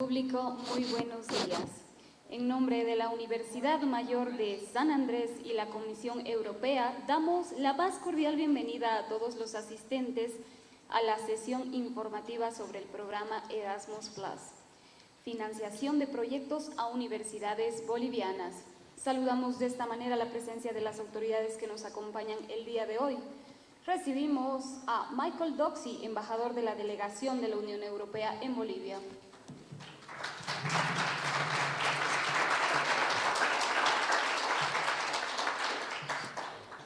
Público, muy buenos días. En nombre de la Universidad Mayor de San Andrés y la Comisión Europea, damos la más cordial bienvenida a todos los asistentes a la sesión informativa sobre el programa Erasmus+, financiación de proyectos a universidades bolivianas. Saludamos de esta manera la presencia de las autoridades que nos acompañan el día de hoy. Recibimos a Michael Doxy, embajador de la Delegación de la Unión Europea en Bolivia.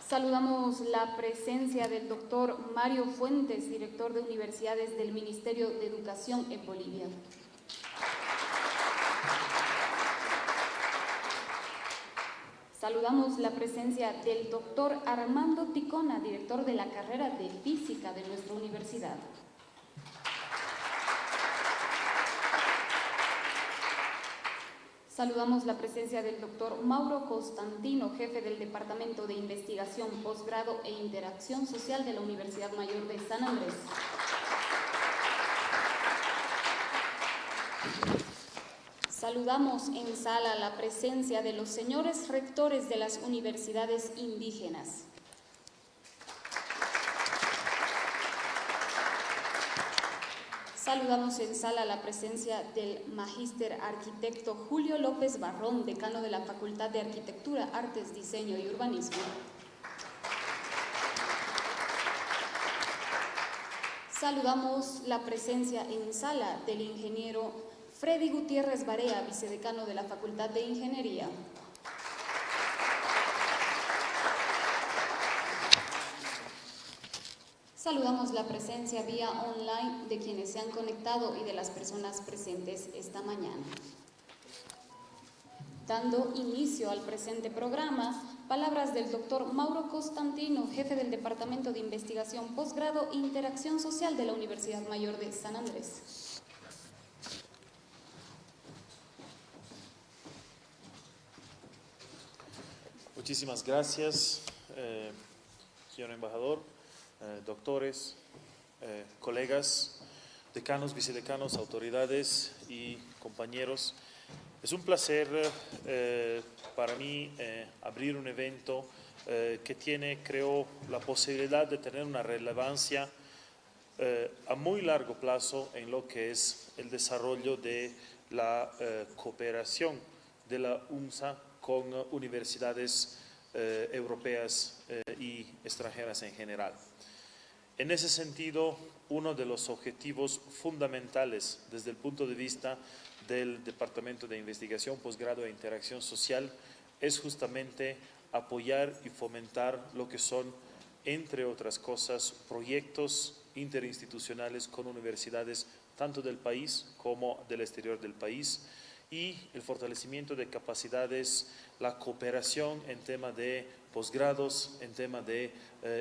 Saludamos la presencia del doctor Mario Fuentes, director de Universidades del Ministerio de Educación en Bolivia. Saludamos la presencia del doctor Armando Ticona, director de la carrera de Física de nuestra universidad. Saludamos la presencia del doctor Mauro Costantino, jefe del Departamento de Investigación, Posgrado e Interacción Social de la Universidad Mayor de San Andrés. Saludamos en sala la presencia de los señores rectores de las universidades indígenas. Saludamos en sala la presencia del magíster arquitecto Julio López Barrón, decano de la Facultad de Arquitectura, Artes, Diseño y Urbanismo. Saludamos la presencia en sala del ingeniero Freddy Gutiérrez Barea, vicedecano de la Facultad de Ingeniería. Saludamos la presencia vía online de quienes se han conectado y de las personas presentes esta mañana. Dando inicio al presente programa, palabras del doctor Mauro Costantino, jefe del Departamento de Investigación, Posgrado e Interacción Social de la Universidad Mayor de San Andrés. Muchísimas gracias, señor embajador. Doctores, colegas, decanos, vicedecanos, autoridades y compañeros. Es un placer para mí abrir un evento que tiene, creo, la posibilidad de tener una relevancia a muy largo plazo en lo que es el desarrollo de la cooperación de la UNSA con universidades europeas y extranjeras en general. En ese sentido, uno de los objetivos fundamentales desde el punto de vista del Departamento de Investigación, Posgrado e Interacción Social es justamente apoyar y fomentar lo que son, entre otras cosas, proyectos interinstitucionales con universidades tanto del país como del exterior del país, y el fortalecimiento de capacidades, la cooperación en tema de posgrados, en tema de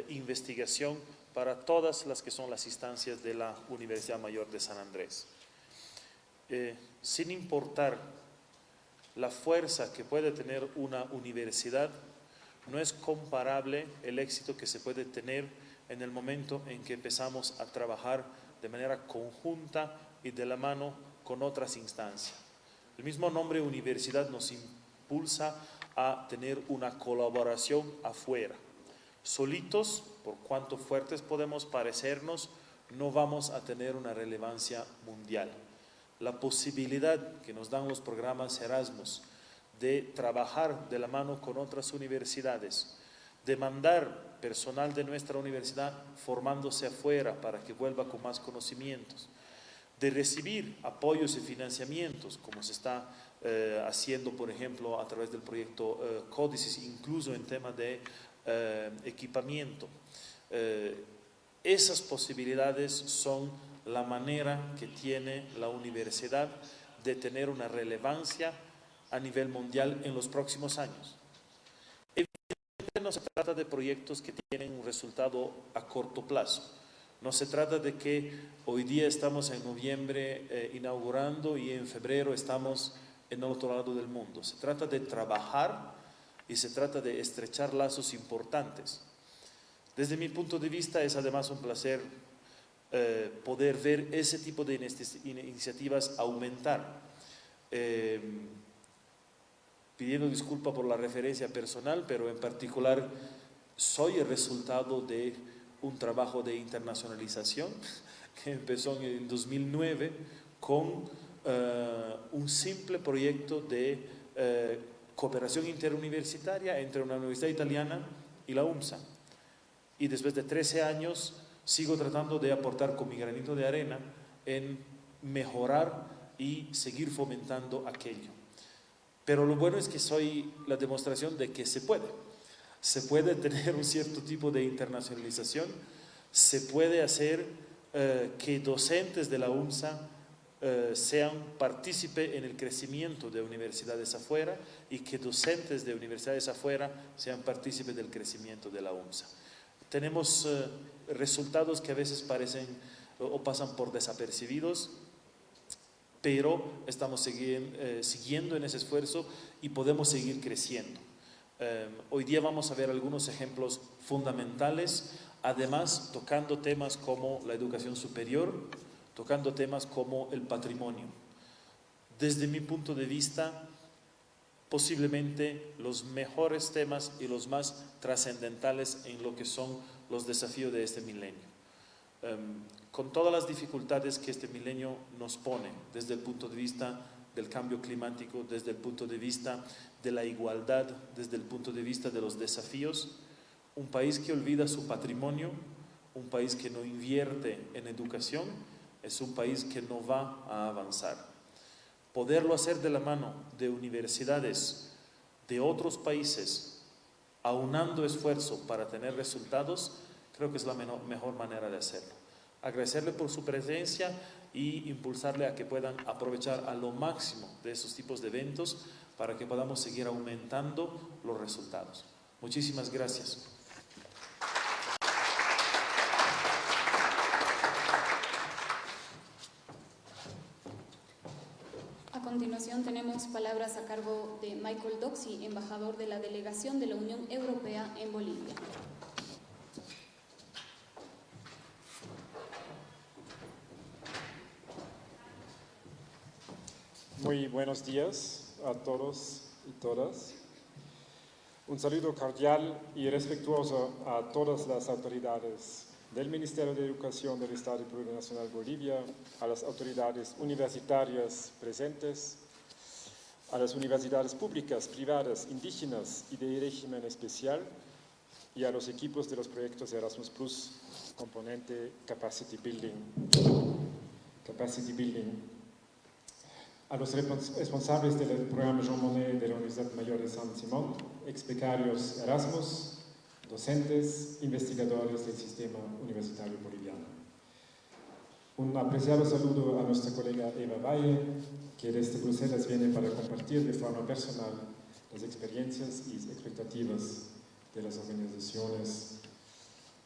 investigación para todas las que son las instancias de la Universidad Mayor de San Andrés. Sin importar la fuerza que puede tener una universidad, no es comparable el éxito que se puede tener en el momento en que empezamos a trabajar de manera conjunta y de la mano con otras instancias. El mismo nombre universidad nos impulsa a tener una colaboración afuera. Solitos, por cuanto fuertes podemos parecernos, no vamos a tener una relevancia mundial. La posibilidad que nos dan los programas Erasmus de trabajar de la mano con otras universidades, de mandar personal de nuestra universidad formándose afuera para que vuelva con más conocimientos, de recibir apoyos y financiamientos, como se está haciendo, por ejemplo, a través del proyecto Códices, incluso en tema de equipamiento. Esas posibilidades son la manera que tiene la universidad de tener una relevancia a nivel mundial en los próximos años. Evidentemente no se trata de proyectos que tienen un resultado a corto plazo. No se trata de que hoy día estamos en noviembre inaugurando y en febrero estamos en el otro lado del mundo. Se trata de trabajar y se trata de estrechar lazos importantes. Desde mi punto de vista es además un placer poder ver ese tipo de iniciativas aumentar. Pidiendo disculpa por la referencia personal, pero en particular soy el resultado de un trabajo de internacionalización que empezó en el 2009 con un simple proyecto de cooperación interuniversitaria entre una universidad italiana y la UMSA. Y después de 13 años sigo tratando de aportar con mi granito de arena en mejorar y seguir fomentando aquello. Pero lo bueno es que soy la demostración de que se puede tener un cierto tipo de internacionalización, se puede hacer que docentes de la UMSA sean partícipes en el crecimiento de universidades afuera y que docentes de universidades afuera sean partícipes del crecimiento de la UMSA. Tenemos resultados que a veces parecen o pasan por desapercibidos, pero estamos siguiendo en ese esfuerzo y podemos seguir creciendo. Hoy día vamos a ver algunos ejemplos fundamentales, además tocando temas como la educación superior, tocando temas como el patrimonio. Desde mi punto de vista, posiblemente los mejores temas y los más trascendentales en lo que son los desafíos de este milenio. Con todas las dificultades que este milenio nos pone, desde el punto de vista del cambio climático, desde el punto de vista de la igualdad, desde el punto de vista de los desafíos, un país que olvida su patrimonio, un país que no invierte en educación, es un país que no va a avanzar. Poderlo hacer de la mano de universidades de otros países, aunando esfuerzo para tener resultados, creo que es la mejor manera de hacerlo. Agradecerle por su presencia y impulsarle a que puedan aprovechar a lo máximo de esos tipos de eventos para que podamos seguir aumentando los resultados. Muchísimas gracias. A continuación tenemos palabras a cargo de Michael Doxy, embajador de la Delegación de la Unión Europea en Bolivia. Muy buenos días a todos y todas. Un saludo cordial y respetuoso a todas las autoridades del Ministerio de Educación del Estado Plurinacional Bolivia, a las autoridades universitarias presentes, a las universidades públicas, privadas, indígenas y de régimen especial, y a los equipos de los proyectos Erasmus Plus, componente Capacity Building. A los responsables del programa Jean Monnet de la Universidad Mayor de San Simón, ex becarios Erasmus, docentes, investigadores del sistema universitario boliviano. Un apreciado saludo a nuestra colega Eva Valle, que desde Bruselas viene para compartir de forma personal las experiencias y expectativas de las organizaciones,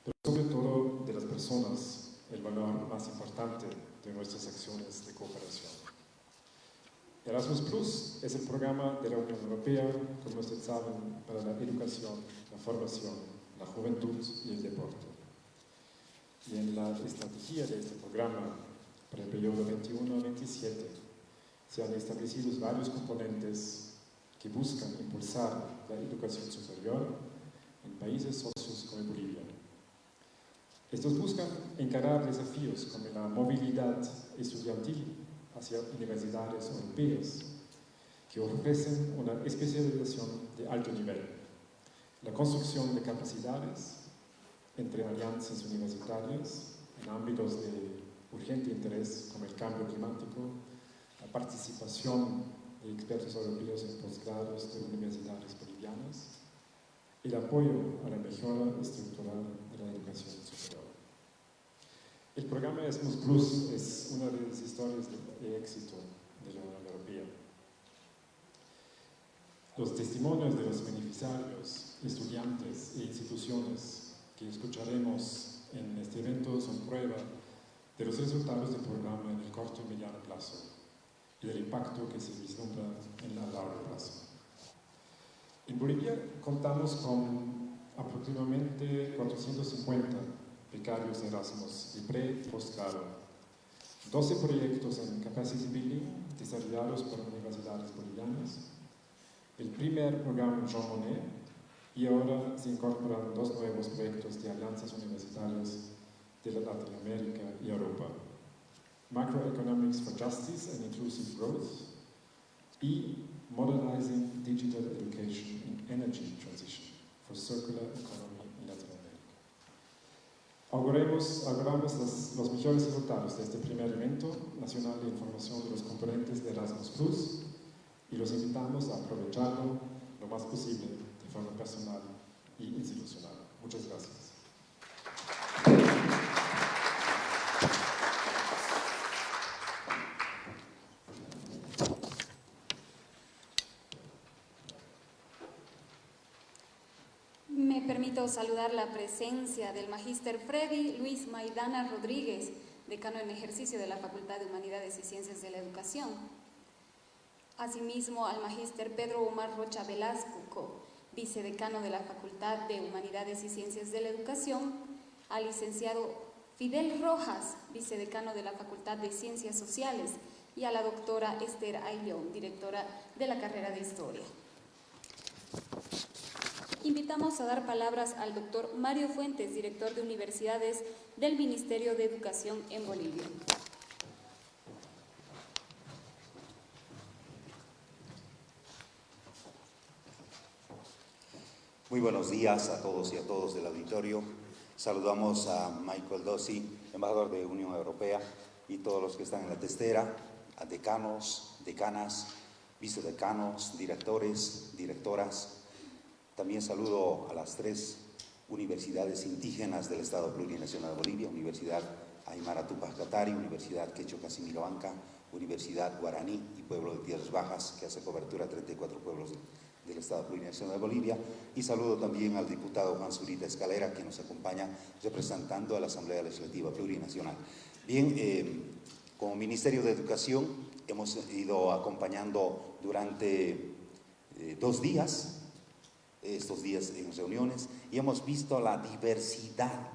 pero sobre todo de las personas, el valor más importante de nuestras acciones de cooperación. Erasmus Plus es el programa de la Unión Europea, como ustedes saben, para la educación, la formación, la juventud y el deporte. Y en la estrategia de este programa, para el periodo 21-27, se han establecido varios componentes que buscan impulsar la educación superior en países socios como Bolivia. Estos buscan encarar desafíos como la movilidad estudiantil hacia universidades europeas que ofrecen una especialización de alto nivel, la construcción de capacidades entre alianzas universitarias en ámbitos de urgente interés como el cambio climático, la participación de expertos europeos en posgrados de universidades bolivianas, el apoyo a la mejora estructural de la educación superior. El programa Erasmus Plus es una de las historias de éxito de la Unión Europea. Los testimonios de los beneficiarios, estudiantes e instituciones que escucharemos en este evento son prueba de los resultados del programa en el corto y mediano plazo y del impacto que se vislumbra en el largo plazo. En Bolivia contamos con aproximadamente 450 becarios Erasmus de pre- y postgrado, 12 proyectos en capacity building desarrollados por universidades bolivianas, el primer programa Jean Monnet, y ahora se incorporan 2 nuevos proyectos de alianzas universitarias de Latinoamérica y Europa: Macroeconomics for Justice and Inclusive Growth y Modernizing Digital Education in Energy Transition for Circular Economy in Latinoamérica. Auguramos los mejores resultados de este primer evento nacional de información de los componentes de Erasmus Plus y los invitamos a aprovecharlo lo más posible de forma personal y institucional. Muchas gracias. Me permito saludar la presencia del Magíster Freddy Luis Maidana Rodríguez, decano en ejercicio de la Facultad de Humanidades y Ciencias de la Educación. Asimismo, al Magíster Pedro Omar Rocha Velasco, vicedecano de la Facultad de Humanidades y Ciencias de la Educación, al licenciado Fidel Rojas, vicedecano de la Facultad de Ciencias Sociales, y a la doctora Esther Ayllón, directora de la carrera de Historia. Invitamos a dar palabras al doctor Mario Fuentes, director de Universidades del Ministerio de Educación en Bolivia. Muy buenos días a todos y a todos del auditorio. Saludamos a Michael Dossi, embajador de Unión Europea, y todos los que están en la testera, a decanos, decanas, vicedecanos, directores, directoras. También saludo a las 3 universidades indígenas del Estado Plurinacional de Bolivia: Universidad Aymara Tupac Katari, Universidad Quechua Casimiro Anca, Universidad Guaraní y Pueblo de Tierras Bajas, que hace cobertura a 34 pueblos del Estado Plurinacional de Bolivia. Y saludo también al diputado Juan Zurita Escalera, que nos acompaña representando a la Asamblea Legislativa Plurinacional. Bien, como Ministerio de Educación hemos ido acompañando durante 2 días, estos días en reuniones, y hemos visto la diversidad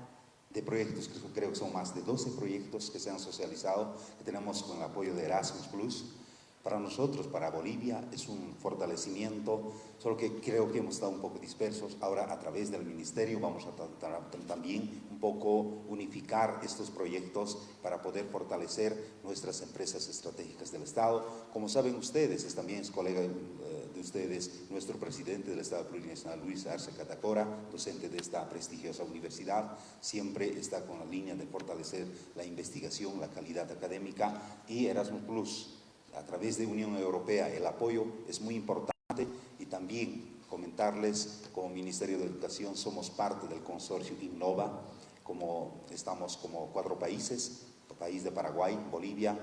de proyectos, que creo que son más de 12 proyectos que se han socializado, que tenemos con el apoyo de Erasmus Plus. Para nosotros, para Bolivia, es un fortalecimiento, solo que creo que hemos estado un poco dispersos. Ahora, a través del Ministerio, vamos a tratar también un poco unificar estos proyectos para poder fortalecer nuestras empresas estratégicas del Estado. Como saben ustedes, también es colega de ustedes, nuestro presidente del Estado Plurinacional, Luis Arce Catacora, docente de esta prestigiosa universidad. Siempre está con la línea de fortalecer la investigación, la calidad académica, y Erasmus Plus, a través de Unión Europea, el apoyo es muy importante. Y también comentarles, como Ministerio de Educación somos parte del consorcio Innova, estamos como 4 países: el país de Paraguay, Bolivia,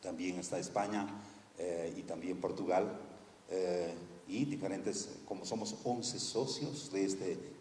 también está España y también Portugal, y diferentes, como somos 11 socios de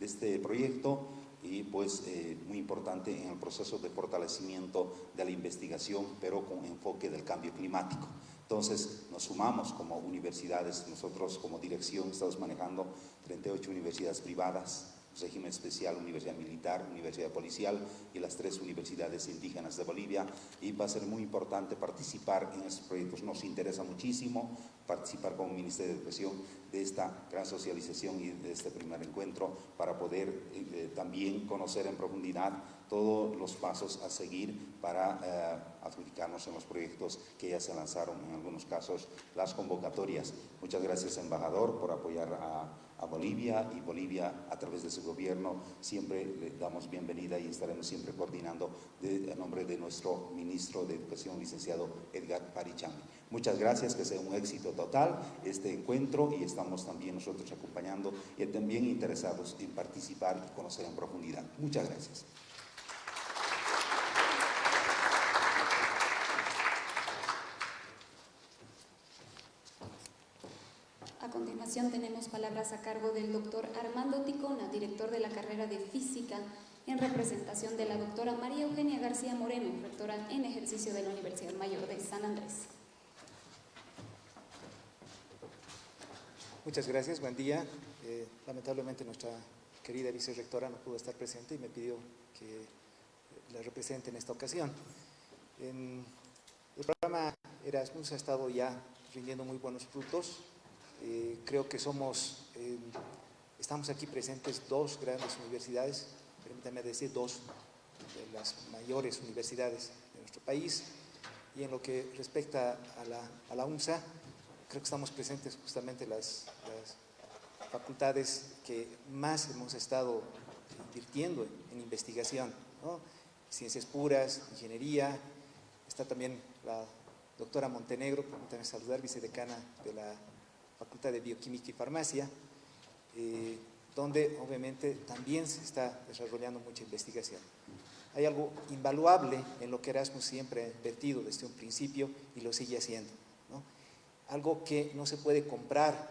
este proyecto, y pues muy importante en el proceso de fortalecimiento de la investigación, pero con enfoque del cambio climático. Entonces nos sumamos como universidades. Nosotros como dirección estamos manejando 38 universidades privadas, régimen especial, universidad militar, universidad policial y las 3 universidades indígenas de Bolivia, y va a ser muy importante participar en estos proyectos. Nos interesa muchísimo participar como Ministerio de Educación de esta gran socialización y de este primer encuentro, para poder también conocer en profundidad todos los pasos a seguir para adjudicarnos en los proyectos que ya se lanzaron, en algunos casos las convocatorias. Muchas gracias, embajador, por apoyar a Bolivia, y Bolivia a través de su gobierno siempre le damos bienvenida y estaremos siempre coordinando a nombre de nuestro ministro de Educación, licenciado Edgar Parichambi. Muchas gracias, que sea un éxito total este encuentro, y estamos también nosotros acompañando y también interesados en participar y conocer en profundidad. Muchas gracias. A continuación tenemos palabras a cargo del doctor Armando Ticona, director de la carrera de Física, en representación de la doctora María Eugenia García Moreno, rectora en ejercicio de la Universidad Mayor de San Andrés. Muchas gracias, buen día. Lamentablemente nuestra querida vicerrectora no pudo estar presente y me pidió que la represente en esta ocasión. El programa Erasmus ha estado ya rindiendo muy buenos frutos. Creo que estamos aquí presentes dos grandes universidades, permítanme decir dos de las mayores universidades de nuestro país, y en lo que respecta a la UNSA, creo que estamos presentes justamente las facultades que más hemos estado invirtiendo en investigación, ¿no? Ciencias puras, ingeniería. Está también la doctora Montenegro, permítanme saludar, vicedecana de la Facultad de Bioquímica y Farmacia, donde obviamente también se está desarrollando mucha investigación. Hay algo invaluable en lo que Erasmus siempre ha invertido desde un principio y lo sigue haciendo, ¿no? Algo que no se puede comprar,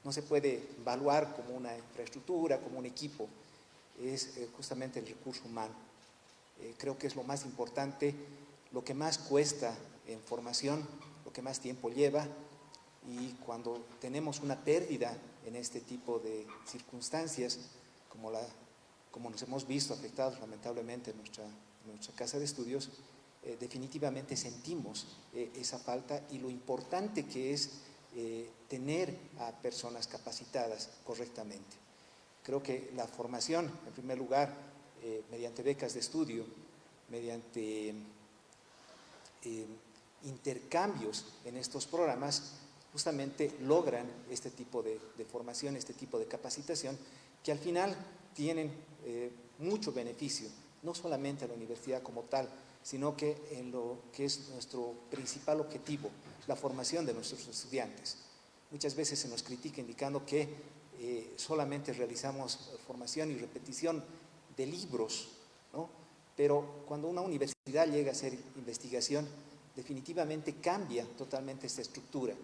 no se puede evaluar como una infraestructura, como un equipo, es justamente el recurso humano. Creo que es lo más importante, lo que más cuesta en formación, lo que más tiempo lleva, y cuando tenemos una pérdida en este tipo de circunstancias, como nos hemos visto afectados lamentablemente en nuestra casa de estudios, definitivamente sentimos esa falta y lo importante que es tener a personas capacitadas correctamente. Creo que la formación, en primer lugar, mediante becas de estudio, mediante intercambios en estos programas, justamente logran este tipo de formación, este tipo de capacitación, que al final tienen mucho beneficio, no solamente a la universidad como tal, sino que en lo que es nuestro principal objetivo, la formación de nuestros estudiantes. Muchas veces se nos critica indicando que solamente realizamos formación y repetición de libros, ¿no? Pero cuando una universidad llega a hacer investigación, definitivamente cambia totalmente esta estructura,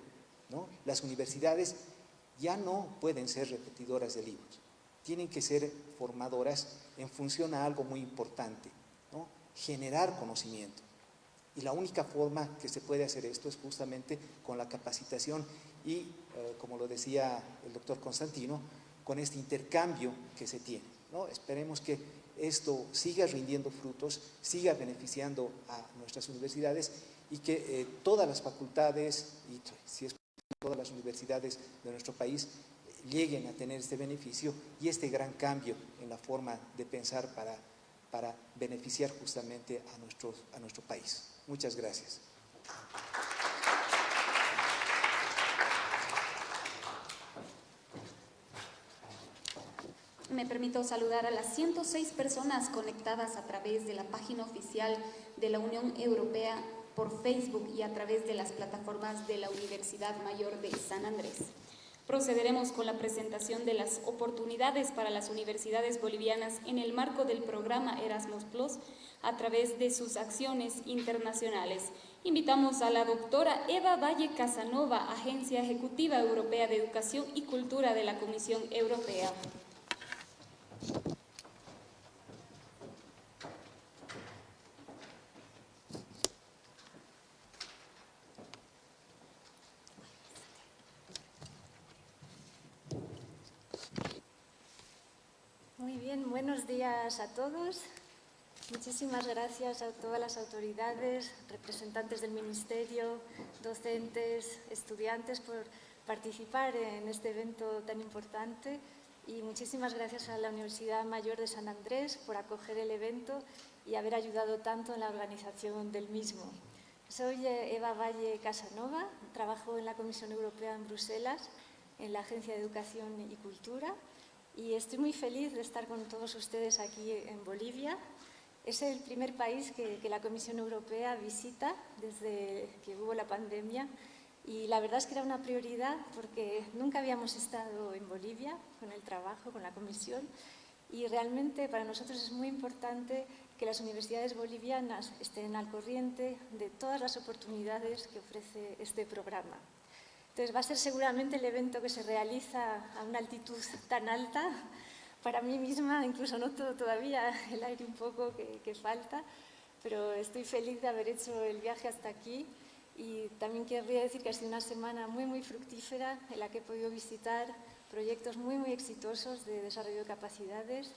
¿no? Las universidades ya no pueden ser repetidoras de libros, tienen que ser formadoras en función a algo muy importante, ¿no? Generar conocimiento. Y la única forma que se puede hacer esto es justamente con la capacitación y, como lo decía el doctor Constantino, con este intercambio que se tiene, ¿no? Esperemos que esto siga rindiendo frutos, siga beneficiando a nuestras universidades y que todas las facultades, y si es todas las universidades de nuestro país, lleguen a tener este beneficio y este gran cambio en la forma de pensar para beneficiar justamente a nuestro país. Muchas gracias. Me permito saludar a las 106 personas conectadas a través de la página oficial de la Unión Europea por Facebook y a través de las plataformas de la Universidad Mayor de San Andrés. Procederemos con la presentación de las oportunidades para las universidades bolivianas en el marco del programa Erasmus Plus a través de sus acciones internacionales. Invitamos a la doctora Eva Valle Casanova, Agencia Ejecutiva Europea de Educación y Cultura de la Comisión Europea. Muy bien, buenos días a todos. Muchísimas gracias a todas las autoridades, representantes del Ministerio, docentes, estudiantes por participar en este evento tan importante, y muchísimas gracias a la Universidad Mayor de San Andrés por acoger el evento y haber ayudado tanto en la organización del mismo. Soy Eva Valle Casanova, trabajo en la Comisión Europea en Bruselas, en la Agencia de Educación y Cultura, y estoy muy feliz de estar con todos ustedes aquí en Bolivia. Es el primer país que la Comisión Europea visita desde que hubo la pandemia, y la verdad es que era una prioridad porque nunca habíamos estado en Bolivia con el trabajo, con la Comisión, y realmente para nosotros es muy importante que las universidades bolivianas estén al corriente de todas las oportunidades que ofrece este programa. Entonces va a ser seguramente el evento que se realiza a una altitud tan alta. Para mí misma incluso noto todavía el aire un poco que falta, pero estoy feliz de haber hecho el viaje hasta aquí, y también querría decir que ha sido una semana muy fructífera en la que he podido visitar proyectos muy exitosos de desarrollo de capacidades,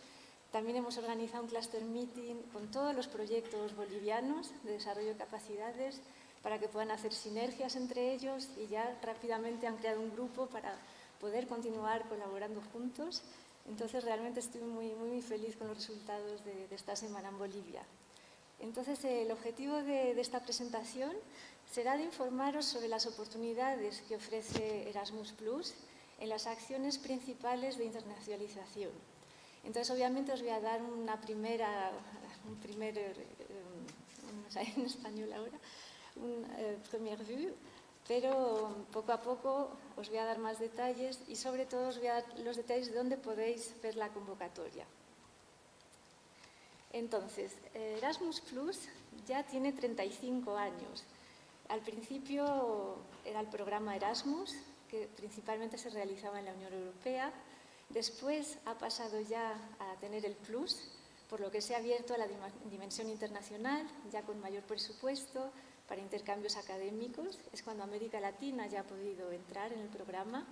También hemos organizado un cluster meeting con todos los proyectos bolivianos de desarrollo de capacidades para que puedan hacer sinergias entre ellos y ya rápidamente han creado un grupo para poder continuar colaborando juntos. Entonces realmente estoy muy feliz con los resultados de esta semana en Bolivia. Entonces el objetivo de esta presentación será de informaros sobre las oportunidades que ofrece Erasmus+ en las acciones principales de internacionalización. Entonces obviamente os voy a dar en español ahora, un premier vue, pero poco a poco os voy a dar más detalles y sobre todo os voy a dar los detalles de dónde podéis ver la convocatoria. Entonces, Erasmus+ ya tiene 35 años. Al principio era el programa Erasmus, que principalmente se realizaba en la Unión Europea. Después ha pasado ya a tener el Plus, por lo que se ha abierto a la dimensión internacional, ya con mayor presupuesto, para intercambios académicos. Es cuando América Latina ya ha podido entrar en el programa.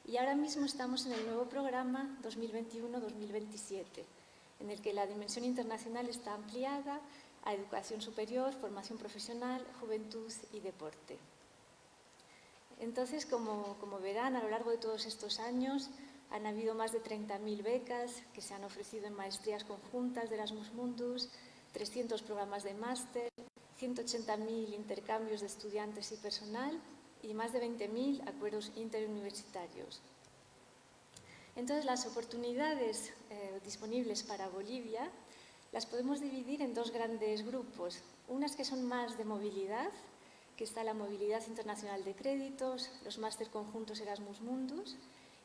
Y ahora mismo estamos en el nuevo programa 2021-2027, en el que la dimensión internacional está ampliada a educación superior, formación profesional, juventud y deporte. Entonces, como verán, a lo largo de todos estos años han habido más de 30.000 becas que se han ofrecido en maestrías conjuntas de Erasmus Mundus, 300 programas de máster, 180.000 intercambios de estudiantes y personal y más de 20.000 acuerdos interuniversitarios. Entonces, las oportunidades disponibles para Bolivia las podemos dividir en dos grandes grupos. Unas que son más de movilidad, que está la movilidad internacional de créditos, los máster conjuntos Erasmus Mundus,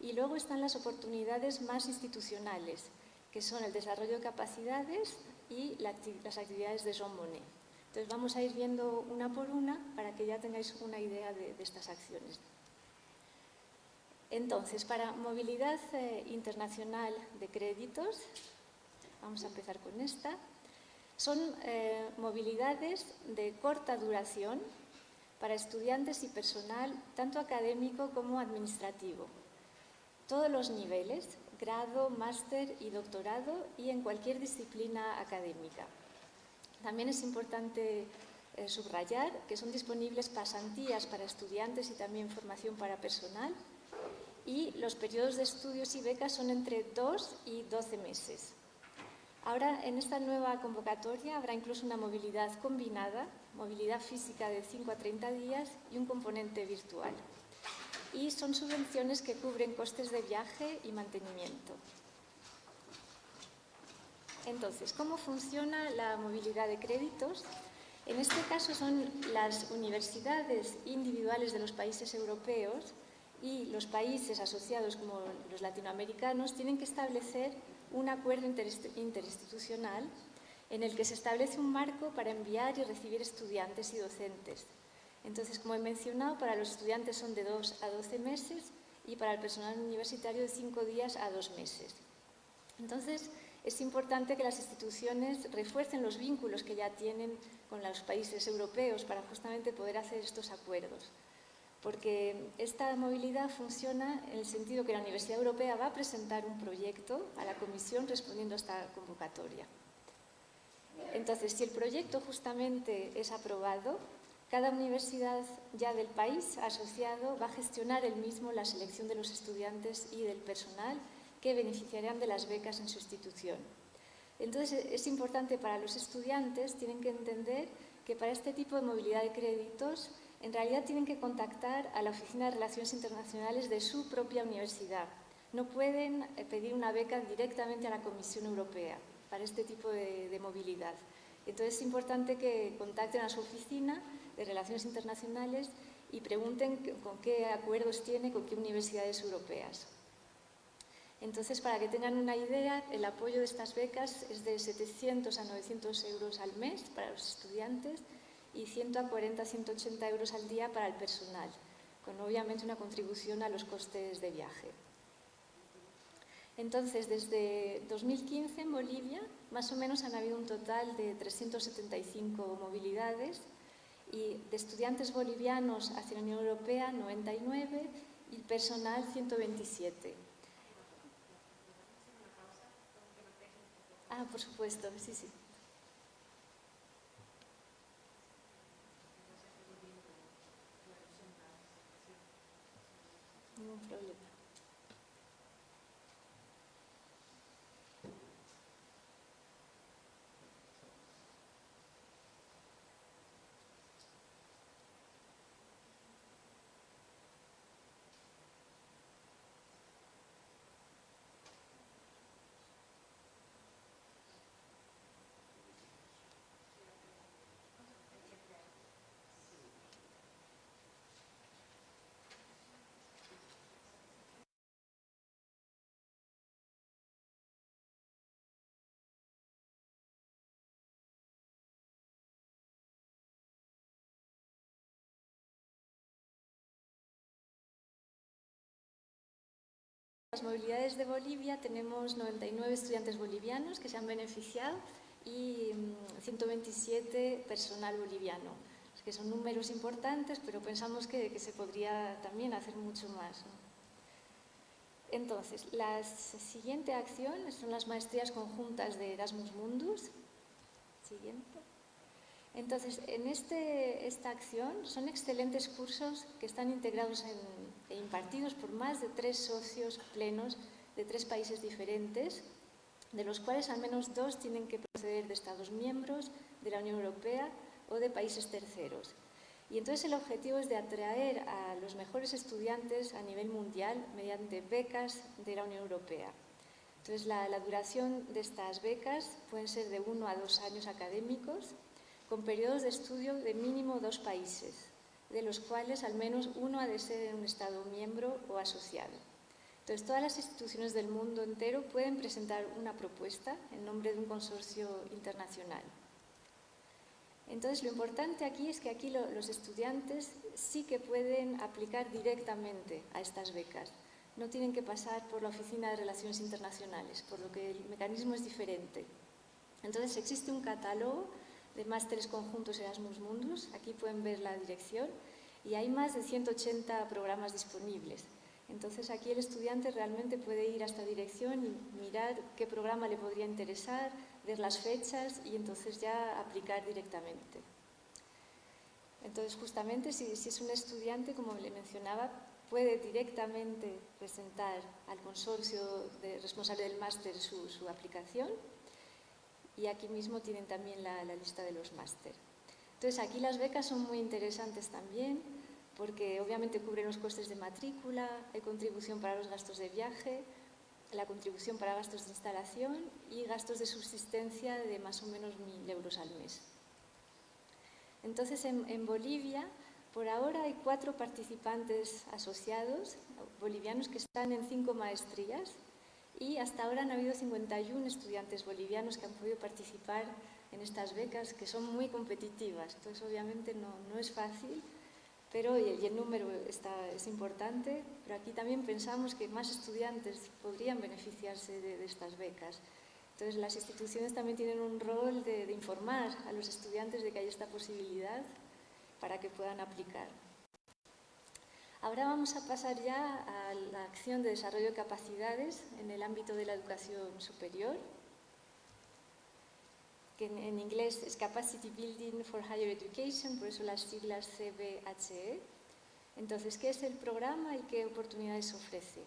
y luego están las oportunidades más institucionales, que son el desarrollo de capacidades y las actividades de Jean Monnet. Entonces vamos a ir viendo una por una para que ya tengáis una idea de estas acciones. Entonces, para movilidad internacional de créditos, vamos a empezar con esta, son movilidades de corta duración para estudiantes y personal, tanto académico como administrativo. Todos los niveles, grado, máster y doctorado, y en cualquier disciplina académica. También es importante subrayar que son disponibles pasantías para estudiantes y también formación para personal, y los periodos de estudios y becas son entre 2 y 12 meses. Ahora, en esta nueva convocatoria habrá incluso una movilidad combinada, movilidad física de 5 a 30 días y un componente virtual. Y son subvenciones que cubren costes de viaje y mantenimiento. Entonces, ¿cómo funciona la movilidad de créditos? En este caso son las universidades individuales de los países europeos y los países asociados como los latinoamericanos tienen que establecer un acuerdo interinstitucional en el que se establece un marco para enviar y recibir estudiantes y docentes. Entonces, como he mencionado, para los estudiantes son de 2 a 12 meses y para el personal universitario de 5 días a 2 meses. Entonces, es importante que las instituciones refuercen los vínculos que ya tienen con los países europeos para justamente poder hacer estos acuerdos. Porque esta movilidad funciona en el sentido que la Universidad Europea va a presentar un proyecto a la Comisión respondiendo a esta convocatoria. Entonces, si el proyecto justamente es aprobado, cada universidad ya del país asociado va a gestionar el mismo la selección de los estudiantes y del personal que beneficiarán de las becas en su institución. Entonces, es importante para los estudiantes, tienen que entender que para este tipo de movilidad de créditos, en realidad tienen que contactar a la Oficina de Relaciones Internacionales de su propia universidad. No pueden pedir una beca directamente a la Comisión Europea para este tipo de movilidad. Entonces, es importante que contacten a su oficina de Relaciones Internacionales y pregunten con qué acuerdos tiene, con qué universidades europeas. Entonces, para que tengan una idea, el apoyo de estas becas es de 700 a 900 euros al mes para los estudiantes y 140 a 180 euros al día para el personal, con obviamente una contribución a los costes de viaje. Entonces, desde 2015 en Bolivia, más o menos han habido un total de 375 movilidades y de estudiantes bolivianos hacia la Unión Europea 99 y personal 127. Ah, por supuesto, sí, sí. Ningún problema. Las movilidades de Bolivia tenemos 99 estudiantes bolivianos que se han beneficiado y 127 personal boliviano. Es que son números importantes, pero pensamos que se podría también hacer mucho más, ¿no? Entonces, la siguiente acción son las maestrías conjuntas de Erasmus Mundus. Siguiente. Entonces, en esta acción son excelentes cursos que están integrados e impartidos por más de 3 socios plenos de 3 países diferentes, de los cuales al menos 2 tienen que proceder de Estados miembros, de la Unión Europea o de países terceros. Y entonces el objetivo es de atraer a los mejores estudiantes a nivel mundial mediante becas de la Unión Europea. Entonces, la duración de estas becas pueden ser de 1 a 2 años académicos, con periodos de estudio de mínimo 2 países, de los cuales al menos uno ha de ser en un Estado miembro o asociado. Entonces, todas las instituciones del mundo entero pueden presentar una propuesta en nombre de un consorcio internacional. Entonces, lo importante aquí es que aquí los estudiantes sí que pueden aplicar directamente a estas becas. No tienen que pasar por la Oficina de Relaciones Internacionales, por lo que el mecanismo es diferente. Entonces, existe un catálogo de másteres conjuntos Erasmus Mundus, aquí pueden ver la dirección, y hay más de 180 programas disponibles. Entonces, aquí el estudiante realmente puede ir a esta dirección y mirar qué programa le podría interesar, ver las fechas y entonces ya aplicar directamente. Entonces, justamente, si es un estudiante, como le mencionaba, puede directamente presentar al consorcio responsable del máster su aplicación, y aquí mismo tienen también la lista de los máster. Entonces, aquí las becas son muy interesantes también, porque obviamente cubren los costes de matrícula, hay contribución para los gastos de viaje, la contribución para gastos de instalación y gastos de subsistencia de más o menos 1.000 euros al mes. Entonces, en Bolivia, por ahora hay 4 participantes asociados bolivianos que están en 5 maestrías y hasta ahora han habido 51 estudiantes bolivianos que han podido participar en estas becas, que son muy competitivas. Entonces, obviamente no es fácil, pero y el número es importante, pero aquí también pensamos que más estudiantes podrían beneficiarse de estas becas. Entonces, las instituciones también tienen un rol de informar a los estudiantes de que hay esta posibilidad para que puedan aplicar. Ahora vamos a pasar ya a la acción de desarrollo de capacidades en el ámbito de la educación superior, que en inglés es Capacity Building for Higher Education, por eso las siglas CBHE. Entonces, ¿qué es el programa y qué oportunidades ofrece?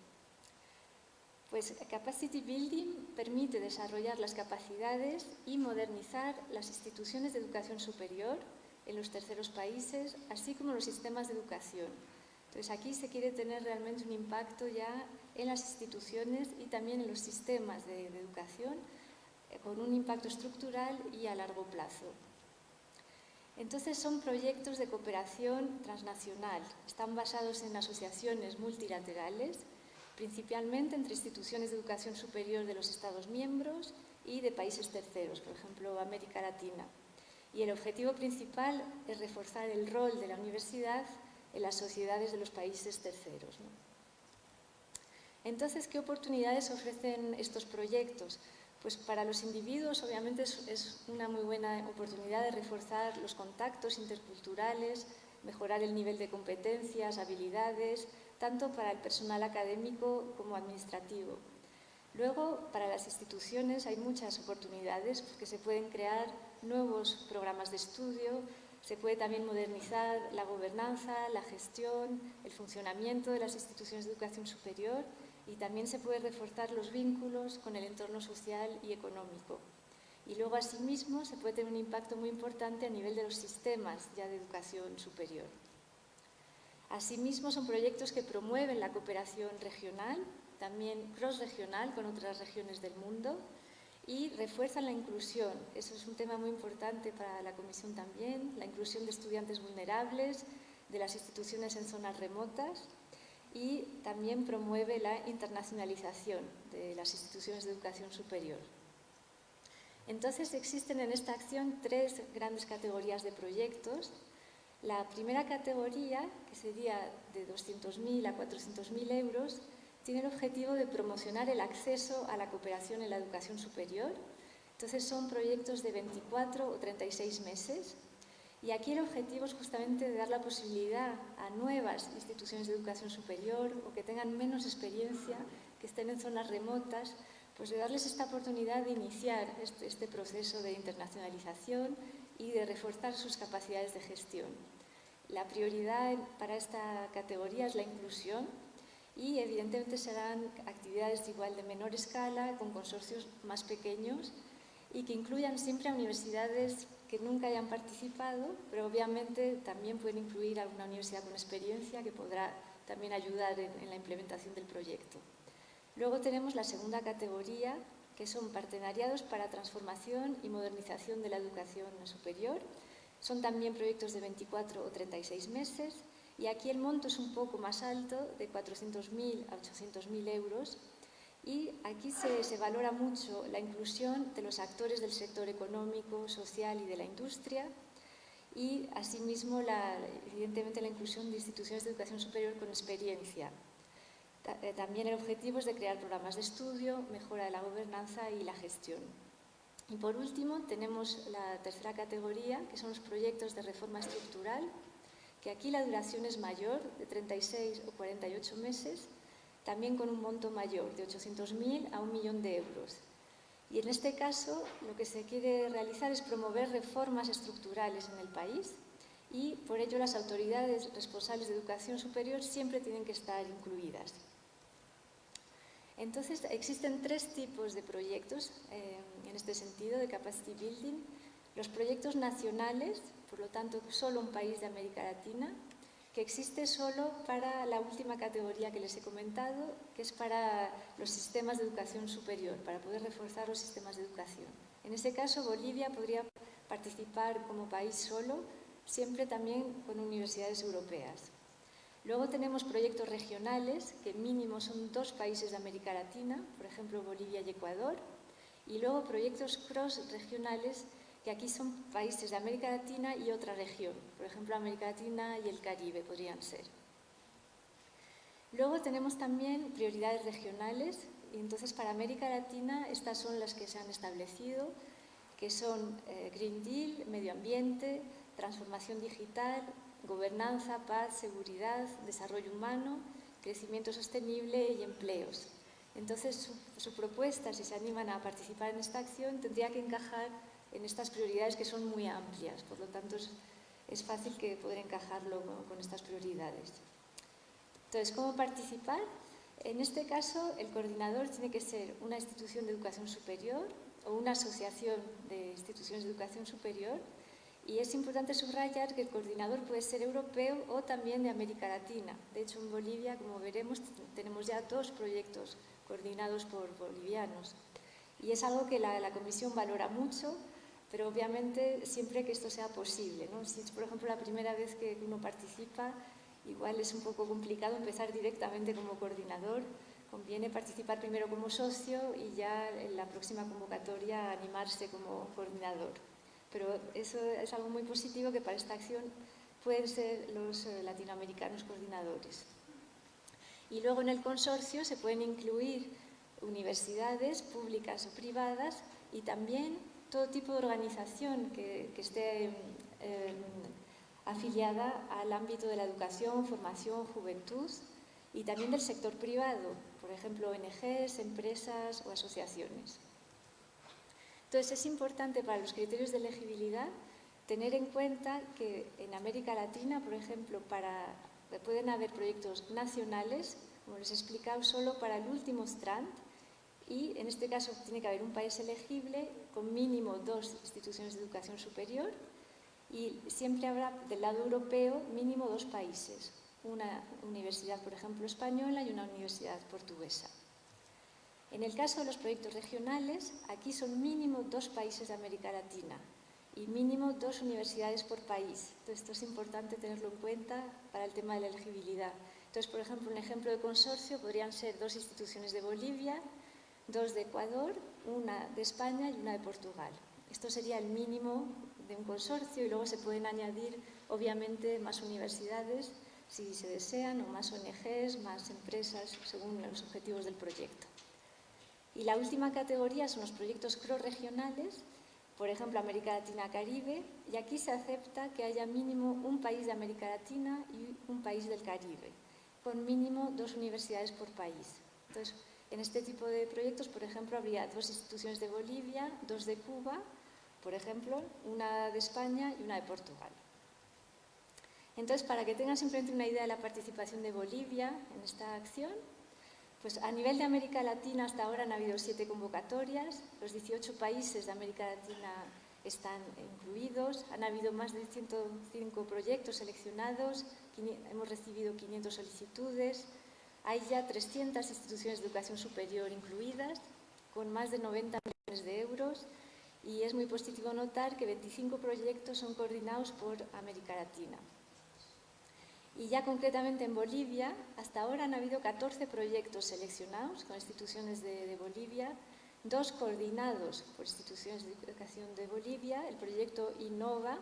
Pues Capacity Building permite desarrollar las capacidades y modernizar las instituciones de educación superior en los terceros países, así como los sistemas de educación. Entonces, aquí se quiere tener realmente un impacto ya en las instituciones y también en los sistemas de educación, con un impacto estructural y a largo plazo. Entonces, son proyectos de cooperación transnacional, están basados en asociaciones multilaterales, principalmente entre instituciones de educación superior de los Estados miembros y de países terceros, por ejemplo, América Latina. Y el objetivo principal es reforzar el rol de la universidad en las sociedades de los países terceros, ¿no? Entonces, ¿qué oportunidades ofrecen estos proyectos? Pues para los individuos, obviamente, es una muy buena oportunidad de reforzar los contactos interculturales, mejorar el nivel de competencias, habilidades, tanto para el personal académico como administrativo. Luego, para las instituciones hay muchas oportunidades porque se pueden crear nuevos programas de estudio, se puede también modernizar la gobernanza, la gestión, el funcionamiento de las instituciones de educación superior y también se pueden reforzar los vínculos con el entorno social y económico. Y luego, asimismo, se puede tener un impacto muy importante a nivel de los sistemas ya de educación superior. Asimismo, son proyectos que promueven la cooperación regional, también cross-regional con otras regiones del mundo y refuerzan la inclusión. Eso es un tema muy importante para la Comisión también, la inclusión de estudiantes vulnerables, de las instituciones en zonas remotas y también promueve la internacionalización de las instituciones de educación superior. Entonces, existen en esta acción 3 grandes categorías de proyectos. La primera categoría, que sería de 200.000 a 400.000 euros, tiene el objetivo de promocionar el acceso a la cooperación en la educación superior. Entonces, son proyectos de 24 o 36 meses. Y aquí el objetivo es justamente de dar la posibilidad a nuevas instituciones de educación superior o que tengan menos experiencia, que estén en zonas remotas, pues de darles esta oportunidad de iniciar este proceso de internacionalización y de reforzar sus capacidades de gestión. La prioridad para esta categoría es la inclusión y evidentemente serán actividades igual de menor escala, con consorcios más pequeños y que incluyan siempre a universidades que nunca hayan participado, pero obviamente también pueden incluir a una universidad con experiencia que podrá también ayudar en la implementación del proyecto. Luego tenemos la segunda categoría, que son partenariados para transformación y modernización de la educación superior. Son también proyectos de 24 o 36 meses y aquí el monto es un poco más alto, de 400.000 a 800.000 euros. Y aquí se valora mucho la inclusión de los actores del sector económico, social y de la industria y asimismo, evidentemente, la inclusión de instituciones de educación superior con experiencia. También el objetivo es de crear programas de estudio, mejora de la gobernanza y la gestión. Y por último tenemos la tercera categoría, que son los proyectos de reforma estructural, que aquí la duración es mayor, de 36 o 48 meses, también con un monto mayor, de 800.000 a 1 millón de euros. Y en este caso lo que se quiere realizar es promover reformas estructurales en el país y por ello las autoridades responsables de educación superior siempre tienen que estar incluidas. Entonces, existen 3 tipos de proyectos en este sentido de capacity building. Los proyectos nacionales, por lo tanto, solo un país de América Latina, que existe solo para la última categoría que les he comentado, que es para los sistemas de educación superior, para poder reforzar los sistemas de educación. En ese caso, Bolivia podría participar como país solo, siempre también con universidades europeas. Luego tenemos proyectos regionales, que mínimo son 2 países de América Latina, por ejemplo, Bolivia y Ecuador, y luego proyectos cross-regionales, que aquí son países de América Latina y otra región, por ejemplo, América Latina y el Caribe podrían ser. Luego tenemos también prioridades regionales, y entonces para América Latina estas son las que se han establecido, que son Green Deal, medio ambiente, transformación digital, gobernanza, paz, seguridad, desarrollo humano, crecimiento sostenible y empleos. Entonces, su propuesta, si se animan a participar en esta acción, tendría que encajar en estas prioridades que son muy amplias. Por lo tanto, es fácil que poder encajarlo con estas prioridades. Entonces, ¿cómo participar? En este caso, el coordinador tiene que ser una institución de educación superior o una asociación de instituciones de educación superior. Y es importante subrayar que el coordinador puede ser europeo o también de América Latina. De hecho, en Bolivia, como veremos, tenemos ya 2 proyectos coordinados por bolivianos. Y es algo que la Comisión valora mucho, pero obviamente siempre que esto sea posible, ¿no? Si es, por ejemplo, la primera vez que uno participa, igual es un poco complicado empezar directamente como coordinador. Conviene participar primero como socio y ya en la próxima convocatoria animarse como coordinador. Pero eso es algo muy positivo, que para esta acción pueden ser los latinoamericanos coordinadores. Y luego en el consorcio se pueden incluir universidades públicas o privadas y también todo tipo de organización que esté afiliada al ámbito de la educación, formación, juventud y también del sector privado. por ejemplo, ONGs, empresas o asociaciones. Entonces, es importante para los criterios de elegibilidad tener en cuenta que en América Latina, por ejemplo, pueden haber proyectos nacionales, como les he explicado, solo para el último strand, y en este caso tiene que haber un país elegible con mínimo 2 instituciones de educación superior, y siempre habrá del lado europeo mínimo 2 países, una universidad, por ejemplo, española y una universidad portuguesa. En el caso de los proyectos regionales, aquí son mínimo 2 países de América Latina y mínimo 2 universidades por país. Entonces, esto es importante tenerlo en cuenta para el tema de la elegibilidad. Entonces, por ejemplo, un ejemplo de consorcio podrían ser 2 instituciones de Bolivia, 2 de Ecuador, una de España y una de Portugal. Esto sería el mínimo de un consorcio y luego se pueden añadir, obviamente, más universidades si se desean, o más ONGs, más empresas, según los objetivos del proyecto. Y la última categoría son los proyectos croregionales, por ejemplo, América Latina-Caribe, y aquí se acepta que haya mínimo un país de América Latina y un país del Caribe, con mínimo 2 universidades por país. Entonces, en este tipo de proyectos, por ejemplo, habría 2 instituciones de Bolivia, 2 de Cuba, por ejemplo, una de España y una de Portugal. Entonces, para que tengan simplemente una idea de la participación de Bolivia en esta acción, pues a nivel de América Latina hasta ahora han habido 7 convocatorias, los 18 países de América Latina están incluidos, han habido más de 105 proyectos seleccionados, hemos recibido 500 solicitudes, hay ya 300 instituciones de educación superior incluidas, con más de 90 millones de euros, y es muy positivo notar que 25 proyectos son coordinados por América Latina. Y ya concretamente en Bolivia, hasta ahora han habido 14 proyectos seleccionados con instituciones de Bolivia, 2 coordinados por instituciones de educación de Bolivia, el proyecto Innova,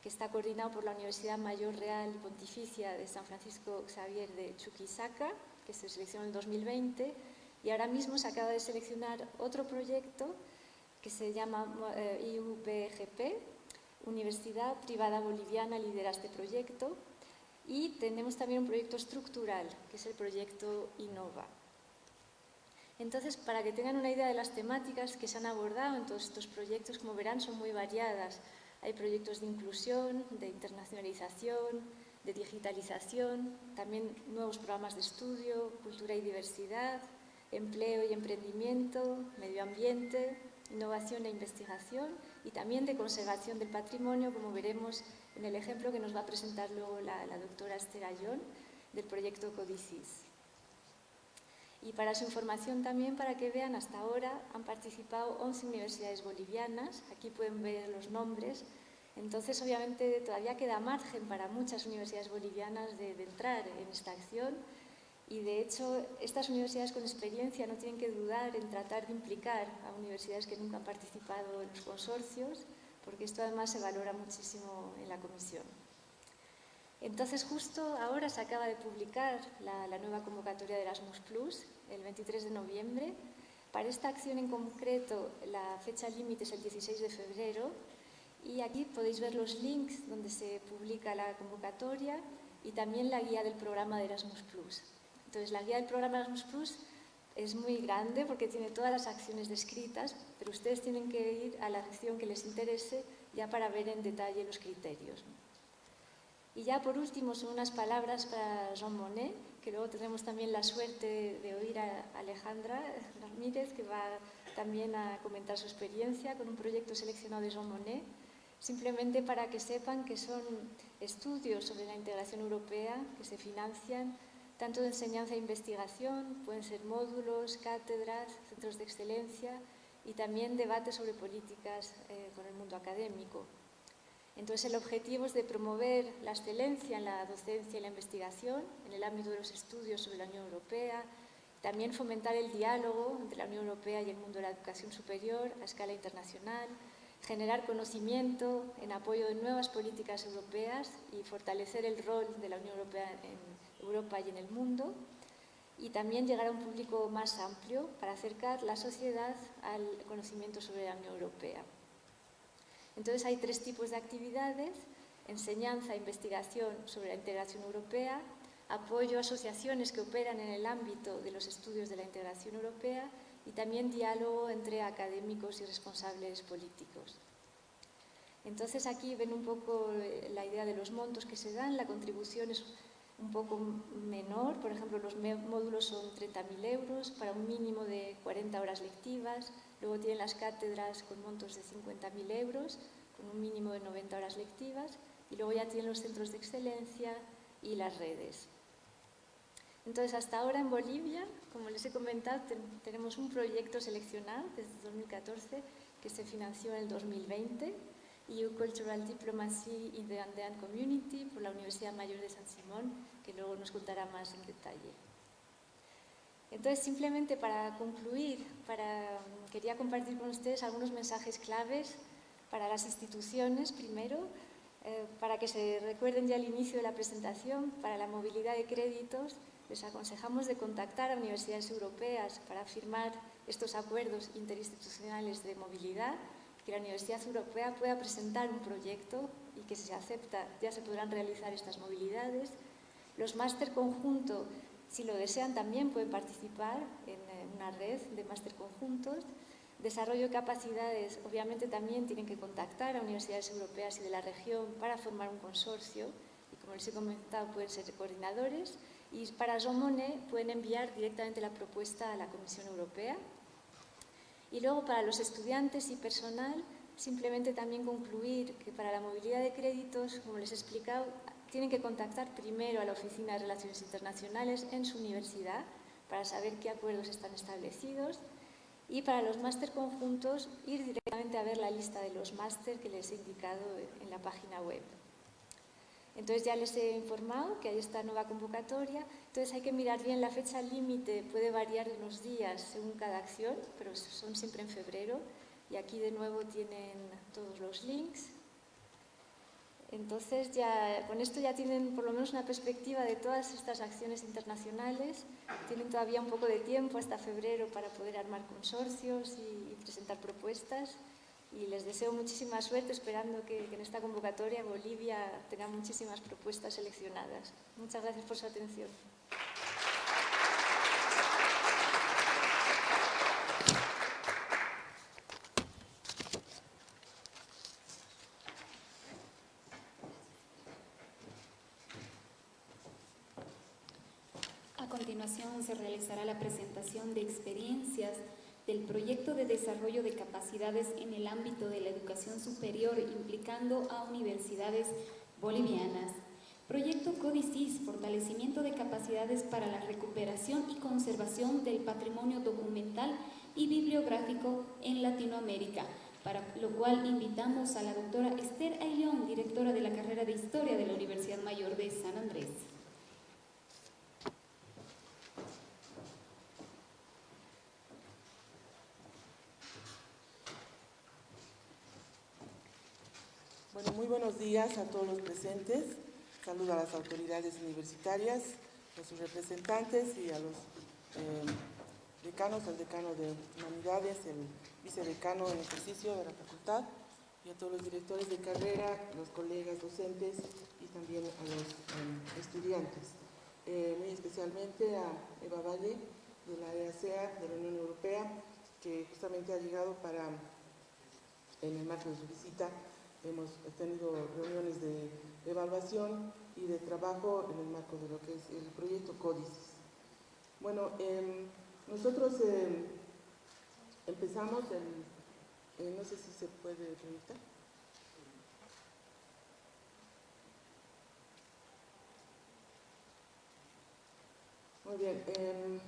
que está coordinado por la Universidad Mayor Real y Pontificia de San Francisco Xavier de Chuquisaca, que se seleccionó en el 2020, y ahora mismo se acaba de seleccionar otro proyecto que se llama IUPGP, Universidad Privada Boliviana lidera este proyecto, y tenemos también un proyecto estructural, que es el proyecto Innova. Entonces, para que tengan una idea de las temáticas que se han abordado en todos estos proyectos, como verán, son muy variadas. Hay proyectos de inclusión, de internacionalización, de digitalización, también nuevos programas de estudio, cultura y diversidad, empleo y emprendimiento, medio ambiente, innovación e investigación, y también de conservación del patrimonio, como veremos en el ejemplo que nos va a presentar luego la doctora Esther Ayón del proyecto Codicis. Y para su información también, para que vean, hasta ahora han participado 11 universidades bolivianas, aquí pueden ver los nombres. Entonces, obviamente, todavía queda margen para muchas universidades bolivianas de entrar en esta acción, y de hecho, estas universidades con experiencia no tienen que dudar en tratar de implicar a universidades que nunca han participado en los consorcios, porque esto además se valora muchísimo en la comisión. Entonces, justo ahora se acaba de publicar la nueva convocatoria de Erasmus+, el 23 de noviembre. Para esta acción en concreto, la fecha límite es el 16 de febrero, y aquí podéis ver los links donde se publica la convocatoria y también la guía del programa de Erasmus+. Entonces, la guía del programa Erasmus+ es muy grande porque tiene todas las acciones descritas, pero ustedes tienen que ir a la acción que les interese ya para ver en detalle los criterios. Y ya por último son unas palabras para Jean Monnet, que luego tendremos también la suerte de oír a Alejandra Ramírez, que va también a comentar su experiencia con un proyecto seleccionado de Jean Monnet, simplemente para que sepan que son estudios sobre la integración europea que se financian tanto de enseñanza e investigación, pueden ser módulos, cátedras, centros de excelencia y también debates sobre políticas con el mundo académico. Entonces, el objetivo es de promover la excelencia en la docencia y la investigación en el ámbito de los estudios sobre la Unión Europea, también fomentar el diálogo entre la Unión Europea y el mundo de la educación superior a escala internacional, generar conocimiento en apoyo de nuevas políticas europeas y fortalecer el rol de la Unión Europea en Europa y en el mundo, y también llegar a un público más amplio para acercar la sociedad al conocimiento sobre la Unión Europea. Entonces, hay 3 tipos de actividades: enseñanza e investigación sobre la integración europea, apoyo a asociaciones que operan en el ámbito de los estudios de la integración europea y también diálogo entre académicos y responsables políticos. Entonces aquí ven un poco la idea de los montos que se dan. La contribución es un poco menor, por ejemplo los módulos son 30.000 euros para un mínimo de 40 horas lectivas, luego tienen las cátedras con montos de 50.000 euros con un mínimo de 90 horas lectivas y luego ya tienen los centros de excelencia y las redes. Entonces hasta ahora en Bolivia, como les he comentado, tenemos un proyecto seleccionado desde 2014 que se financió en el 2020, EU Cultural Diplomacy in the Andean Community por la Universidad Mayor de San Simón, que luego nos contará más en detalle. Entonces, simplemente para concluir, quería compartir con ustedes algunos mensajes claves para las instituciones, primero, para que se recuerden ya el inicio de la presentación, para la movilidad de créditos, les aconsejamos de contactar a universidades europeas para firmar estos acuerdos interinstitucionales de movilidad, que la Universidad Europea pueda presentar un proyecto y que si se acepta ya se podrán realizar estas movilidades. Los máster conjunto, si lo desean, también pueden participar en una red de máster conjuntos. Desarrollo de capacidades, obviamente también tienen que contactar a universidades europeas y de la región para formar un consorcio y, como les he comentado, pueden ser coordinadores. Y para Jean Monnet pueden enviar directamente la propuesta a la Comisión Europea. Y luego para los estudiantes y personal, simplemente también concluir que para la movilidad de créditos, como les he explicado, tienen que contactar primero a la Oficina de Relaciones Internacionales en su universidad para saber qué acuerdos están establecidos y para los máster conjuntos ir directamente a ver la lista de los máster que les he indicado en la página web. Entonces ya les he informado que hay esta nueva convocatoria, entonces hay que mirar bien la fecha límite, puede variar unos días según cada acción, pero son siempre en febrero y aquí de nuevo tienen todos los links. Entonces ya con esto ya tienen por lo menos una perspectiva de todas estas acciones internacionales, tienen todavía un poco de tiempo hasta febrero para poder armar consorcios y presentar propuestas. Y les deseo muchísima suerte, esperando que en esta convocatoria Bolivia tenga muchísimas propuestas seleccionadas. Muchas gracias por su atención. A continuación se realizará la presentación de experiencias del proyecto de desarrollo de capacidades en el ámbito de la educación superior implicando a universidades bolivianas. Proyecto CODICIS, fortalecimiento de capacidades para la recuperación y conservación del patrimonio documental y bibliográfico en Latinoamérica, para lo cual invitamos a la doctora Esther Ayllón, directora de la carrera de Historia de la Universidad Mayor de San Andrés. Bueno, muy buenos días a todos los presentes. Saludo a las autoridades universitarias, a sus representantes y a los decanos, al decano de Humanidades, el vicedecano en ejercicio de la facultad y a todos los directores de carrera, los colegas docentes y también a los estudiantes. Muy especialmente a Eva Valle de la EACEA de la Unión Europea, que justamente ha llegado para, en el marco de su visita, hemos tenido reuniones de evaluación y de trabajo en el marco de lo que es el proyecto CODICIS. Bueno, nosotros empezamos, no sé si se puede proyectar. Muy bien,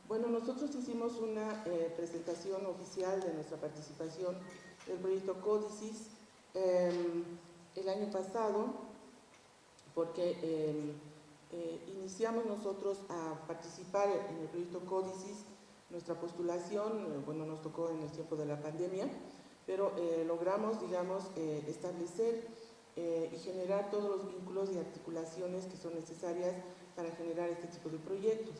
bueno, nosotros hicimos una presentación oficial de nuestra participación del proyecto CODICIS el año pasado, porque iniciamos nosotros a participar en el proyecto CODICIS. Nuestra postulación, bueno, nos tocó en el tiempo de la pandemia, pero logramos, digamos, establecer y generar todos los vínculos y articulaciones que son necesarias para generar este tipo de proyectos.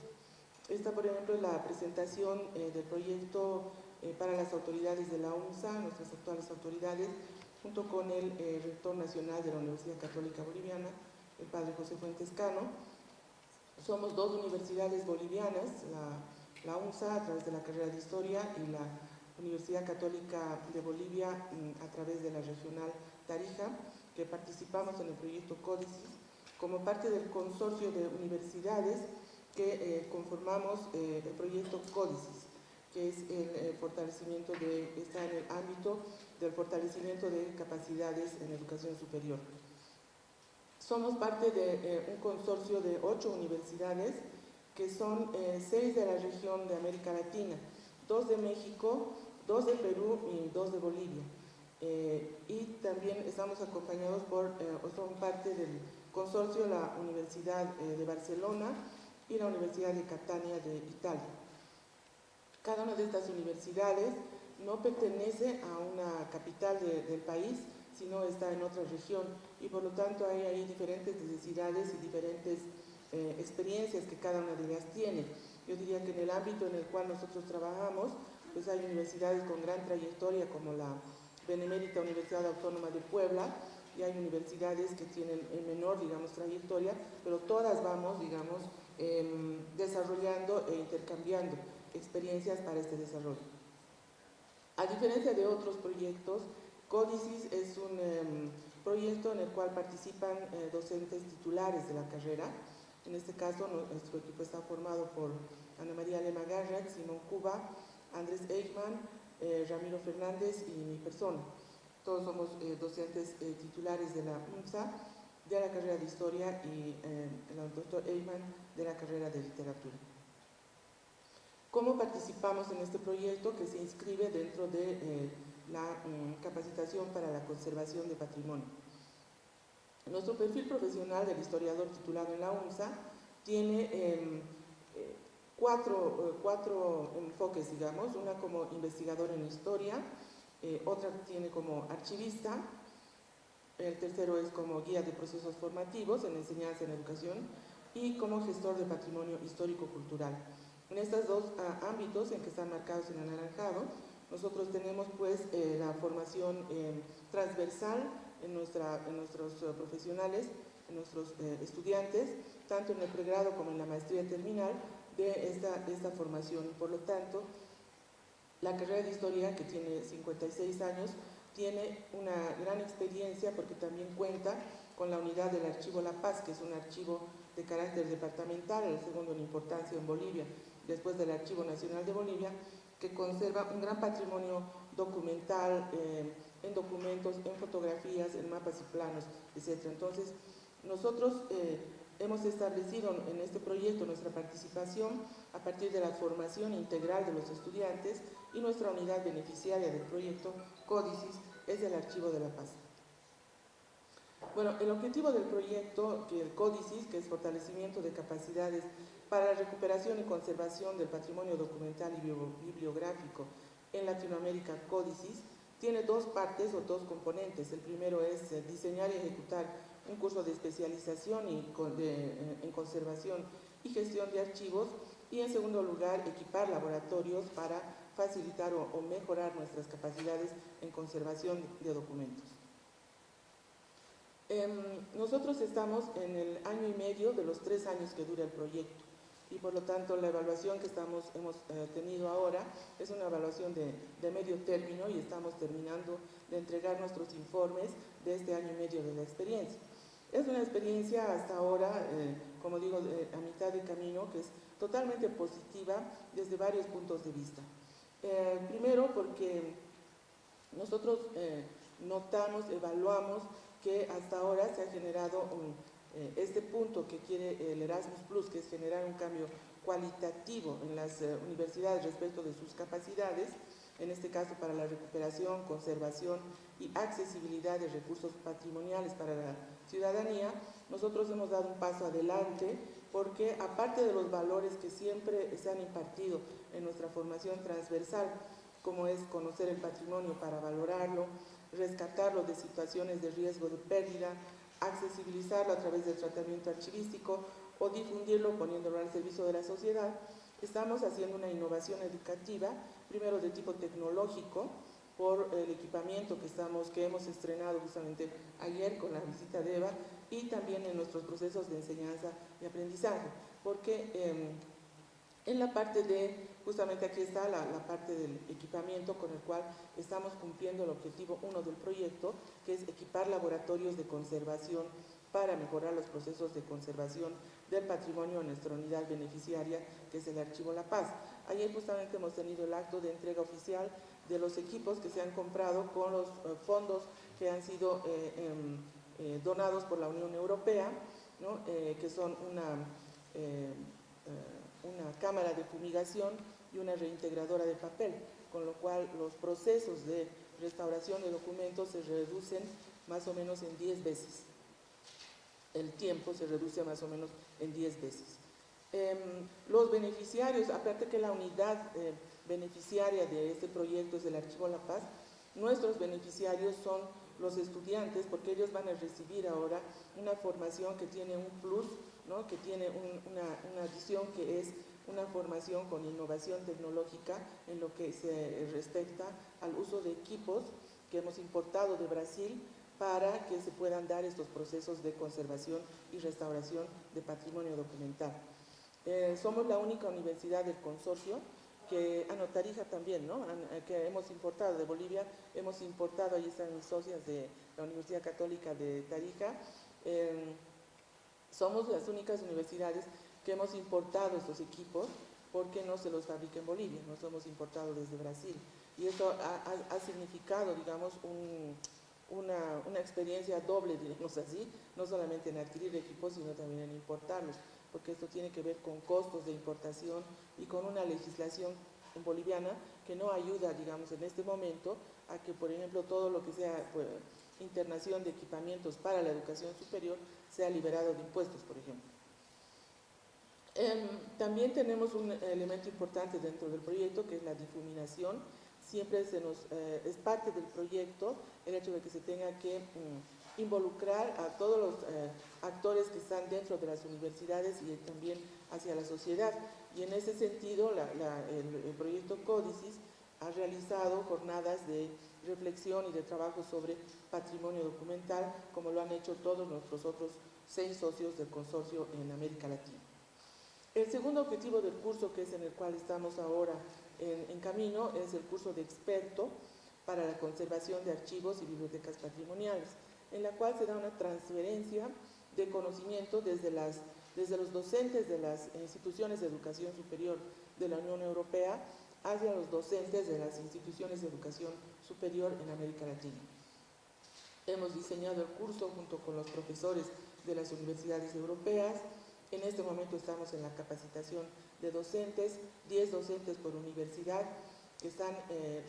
Esta, por ejemplo, es la presentación del proyecto para las autoridades de la UNSA, nuestras actuales autoridades, junto con el rector nacional de la Universidad Católica Boliviana, el padre José Fuentes Cano. Somos dos universidades bolivianas, la UNSA a través de la carrera de Historia y la Universidad Católica de Bolivia a través de la regional Tarija, que participamos en el proyecto Códices como parte del consorcio de universidades que conformamos el proyecto Códices, que es el fortalecimiento está en el ámbito del fortalecimiento de capacidades en educación superior. Somos parte de un consorcio de 8 universidades, que son 6 de la región de América Latina, 2 de México, 2 de Perú y 2 de Bolivia. Y también estamos acompañados son parte del consorcio la Universidad de Barcelona y la Universidad de Catania de Italia. Cada una de estas universidades no pertenece a una capital del país, sino está en otra región, y por lo tanto hay ahí diferentes necesidades y diferentes experiencias que cada una de ellas tiene. Yo diría que en el ámbito en el cual nosotros trabajamos, pues hay universidades con gran trayectoria como la Benemérita Universidad Autónoma de Puebla, y hay universidades que tienen menor, digamos, trayectoria, pero todas vamos, digamos, desarrollando e intercambiando experiencias para este desarrollo. A diferencia de otros proyectos, Códices es un proyecto en el cual participan docentes titulares de la carrera. En este caso, nuestro equipo está formado por Ana María Lema Garrat, Simón Cuba, Andrés Eichmann, Ramiro Fernández y mi persona. Todos somos docentes titulares de la UNSA, de la carrera de Historia, y el doctor Eichmann de la carrera de Literatura. ¿Cómo participamos en este proyecto que se inscribe dentro de la capacitación para la conservación de patrimonio? Nuestro perfil profesional del historiador titulado en la UNSA tiene cuatro enfoques, digamos, una como investigador en historia, otra tiene como archivista, el tercero es como guía de procesos formativos en enseñanza en educación, y como gestor de patrimonio histórico-cultural. En estos dos ámbitos en que están marcados en anaranjado, nosotros tenemos pues la formación transversal en nuestros profesionales, en nuestros estudiantes, tanto en el pregrado como en la maestría terminal de esta formación. Por lo tanto, la carrera de Historia, que tiene 56 años, tiene una gran experiencia porque también cuenta con la unidad del Archivo La Paz, que es un archivo de carácter departamental, el segundo en importancia en Bolivia, después del Archivo Nacional de Bolivia, que conserva un gran patrimonio documental, en documentos, en fotografías, en mapas y planos, etc. Entonces, nosotros hemos establecido en este proyecto nuestra participación a partir de la formación integral de los estudiantes, y nuestra unidad beneficiaria del proyecto Códices es el Archivo de La Paz. Bueno, el objetivo del proyecto, que el Códices, que es fortalecimiento de capacidades para la recuperación y conservación del patrimonio documental y bibliográfico en Latinoamérica, Códices, tiene dos partes o dos componentes. El primero es diseñar y ejecutar un curso de especialización en conservación y gestión de archivos, y en segundo lugar, equipar laboratorios para facilitar o mejorar nuestras capacidades en conservación de documentos. Nosotros estamos en el año y medio de los 3 años que dura el proyecto, y por lo tanto la evaluación que hemos tenido ahora es una evaluación de medio término, y estamos terminando de entregar nuestros informes de este año y medio de la experiencia. Es una experiencia hasta ahora, como digo, a mitad de camino, que es totalmente positiva desde varios puntos de vista. Primero porque nosotros notamos, evaluamos que hasta ahora se ha generado este punto que quiere el Erasmus Plus, que es generar un cambio cualitativo en las universidades respecto de sus capacidades, en este caso para la recuperación, conservación y accesibilidad de recursos patrimoniales para la ciudadanía. Nosotros hemos dado un paso adelante porque, aparte de los valores que siempre se han impartido en nuestra formación transversal, como es conocer el patrimonio para valorarlo, rescatarlo de situaciones de riesgo de pérdida, accesibilizarlo a través del tratamiento archivístico o difundirlo poniéndolo al servicio de la sociedad, estamos haciendo una innovación educativa, primero de tipo tecnológico, por el equipamiento que hemos estrenado justamente ayer con la visita de Eva, y también en nuestros procesos de enseñanza y aprendizaje. porque en la parte de, justamente aquí está la parte del equipamiento con el cual estamos cumpliendo el objetivo 1 del proyecto, que es equipar laboratorios de conservación para mejorar los procesos de conservación del patrimonio en nuestra unidad beneficiaria, que es el Archivo La Paz. Ayer justamente hemos tenido el acto de entrega oficial de los equipos que se han comprado con los fondos que han sido donados por la Unión Europea, ¿no? Que son una cámara de fumigación y una reintegradora de papel, con lo cual los procesos de restauración de documentos se reducen más o menos en 10 veces. El tiempo se reduce más o menos en 10 veces. Los beneficiarios, aparte que la unidad beneficiaria de este proyecto es el Archivo La Paz, nuestros beneficiarios son los estudiantes, porque ellos van a recibir ahora una formación que tiene un plus, ¿no? Que tiene una adición, que es una formación con innovación tecnológica en lo que se respecta al uso de equipos que hemos importado de Brasil para que se puedan dar estos procesos de conservación y restauración de patrimonio documental. Somos la única universidad del consorcio que, Tarija también, ¿no? Que hemos importado de Bolivia, hemos importado, ahí están mis socias de la Universidad Católica de Tarija, somos las únicas universidades que hemos importado estos equipos porque no se los fabrica en Bolivia, nos hemos importado desde Brasil. Y eso ha significado, digamos, una experiencia doble, digamos así, no solamente en adquirir equipos, sino también en importarlos, porque esto tiene que ver con costos de importación y con una legislación boliviana que no ayuda, digamos, en este momento a que, por ejemplo, todo lo que sea pues, internación de equipamientos para la educación superior sea liberado de impuestos, por ejemplo. También tenemos un elemento importante dentro del proyecto, que es la difuminación. Siempre es parte del proyecto el hecho de que se tenga que involucrar a todos los actores que están dentro de las universidades y también hacia la sociedad. Y en ese sentido, el proyecto Códicis ha realizado jornadas de reflexión y de trabajo sobre patrimonio documental, como lo han hecho todos nuestros otros 6 socios del consorcio en América Latina. El segundo objetivo del curso, que es en el cual estamos ahora en camino, es el curso de experto para la conservación de archivos y bibliotecas patrimoniales, en la cual se da una transferencia de conocimiento desde los docentes de las instituciones de educación superior de la Unión Europea hacia los docentes de las instituciones de educación superior en América Latina. Hemos diseñado el curso junto con los profesores de las universidades europeas. En este momento estamos en la capacitación de docentes, 10 docentes por universidad, que están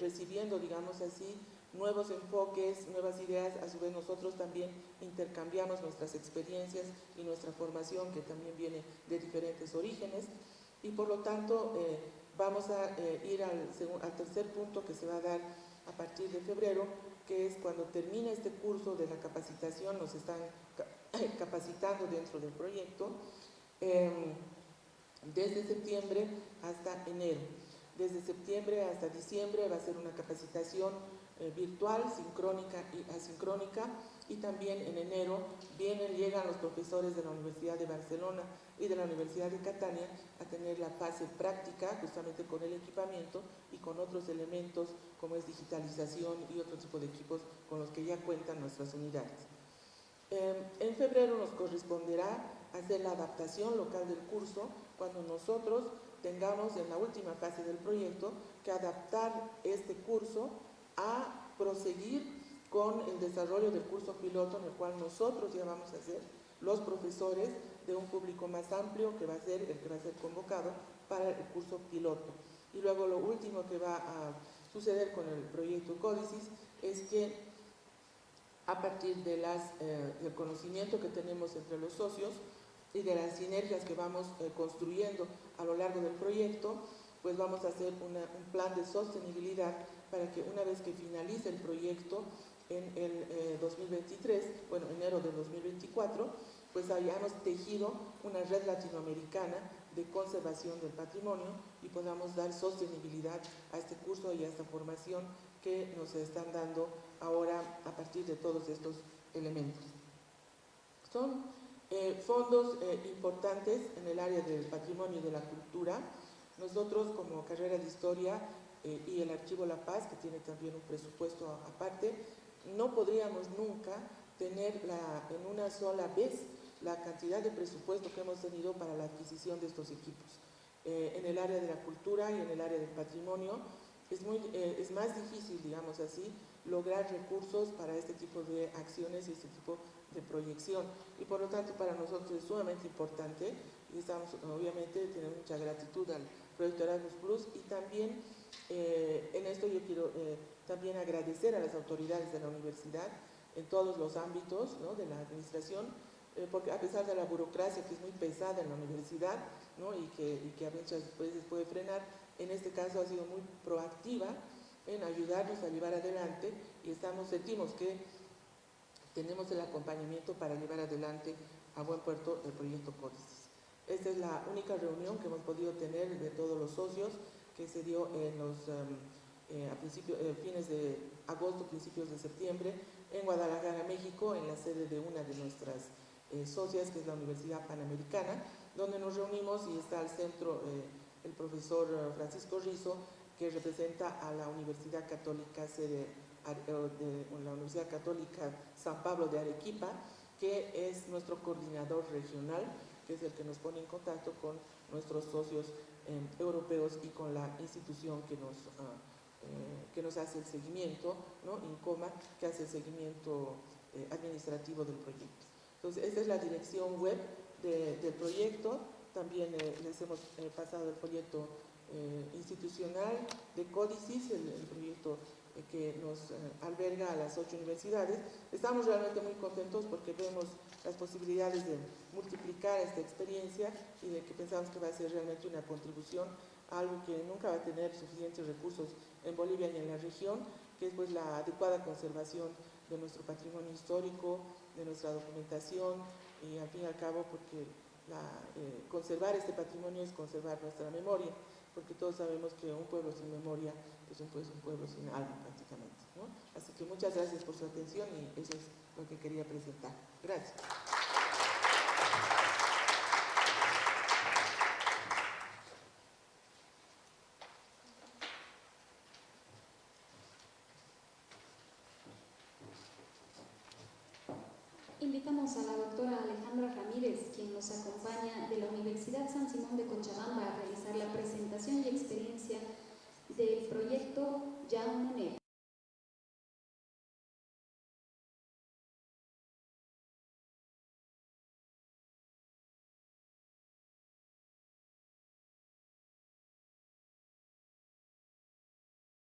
recibiendo, digamos así, nuevos enfoques, nuevas ideas. A su vez nosotros también intercambiamos nuestras experiencias y nuestra formación, que también viene de diferentes orígenes, y por lo tanto vamos a ir al tercer punto, que se va a dar a partir de febrero, que es cuando termina este curso de la capacitación. Nos están capacitando dentro del proyecto desde septiembre hasta enero. Desde septiembre hasta diciembre va a ser una capacitación virtual, sincrónica y asincrónica, y también en enero llegan los profesores de la Universidad de Barcelona y de la Universidad de Catania a tener la fase práctica, justamente con el equipamiento y con otros elementos como es digitalización y otro tipo de equipos con los que ya cuentan nuestras unidades. En febrero nos corresponderá hacer la adaptación local del curso, cuando nosotros tengamos en la última fase del proyecto que adaptar este curso a proseguir con el desarrollo del curso piloto, en el cual nosotros ya vamos a ser los profesores de un público más amplio, que va a ser el que va a ser convocado para el curso piloto. Y luego lo último que va a suceder con el proyecto Códicis es que a partir de del conocimiento que tenemos entre los socios y de las sinergias que vamos construyendo a lo largo del proyecto, pues vamos a hacer un plan de sostenibilidad para que una vez que finalice el proyecto en el 2023, bueno, enero del 2024, pues hayamos tejido una red latinoamericana de conservación del patrimonio y podamos dar sostenibilidad a este curso y a esta formación que nos están dando ahora a partir de todos estos elementos. Son Fondos importantes en el área del patrimonio y de la cultura. Nosotros como carrera de historia y el Archivo La Paz, que tiene también un presupuesto aparte, no podríamos nunca tener en una sola vez la cantidad de presupuesto que hemos tenido para la adquisición de estos equipos. En el área de la cultura y en el área del patrimonio es más difícil, digamos así, lograr recursos para este tipo de acciones y este tipo de proyección, y por lo tanto para nosotros es sumamente importante, y estamos obviamente tenemos mucha gratitud al proyecto Erasmus Plus, y también en esto yo quiero también agradecer a las autoridades de la universidad en todos los ámbitos, ¿no?, de la administración, porque a pesar de la burocracia que es muy pesada en la universidad, ¿no?, y que a muchas veces puede frenar, en este caso ha sido muy proactiva en ayudarnos a llevar adelante, y sentimos que tenemos el acompañamiento para llevar adelante a buen puerto el proyecto Códices. Esta es la única reunión que hemos podido tener de todos los socios, que se dio en fines de agosto, principios de septiembre, en Guadalajara, México, en la sede de una de nuestras socias, que es la Universidad Panamericana, donde nos reunimos, y está al centro el profesor Francisco Rizo, que representa a la Universidad Católica la Universidad Católica San Pablo de Arequipa, que es nuestro coordinador regional, que es el que nos pone en contacto con nuestros socios europeos y con la institución que nos hace el seguimiento, ¿no?, INCOMA, que hace el seguimiento administrativo del proyecto. Entonces, esta es la dirección web del proyecto. También les hemos pasado el folleto institucional de Códices, el proyecto que nos alberga a las 8 universidades. Estamos realmente muy contentos porque vemos las posibilidades de multiplicar esta experiencia y de que pensamos que va a ser realmente una contribución a algo que nunca va a tener suficientes recursos en Bolivia ni en la región, que es pues la adecuada conservación de nuestro patrimonio histórico, de nuestra documentación, y al fin y al cabo porque conservar este patrimonio es conservar nuestra memoria, porque todos sabemos que un pueblo sin memoria es un pueblo sin alma prácticamente, ¿no? Así que muchas gracias por su atención, y eso es lo que quería presentar. Gracias. Invitamos a la doctora Alejandra Ramírez, quien nos acompaña de la Universidad San Simón de Cochabamba, a realizar la presentación y experiencia del proyecto Jean Monnet.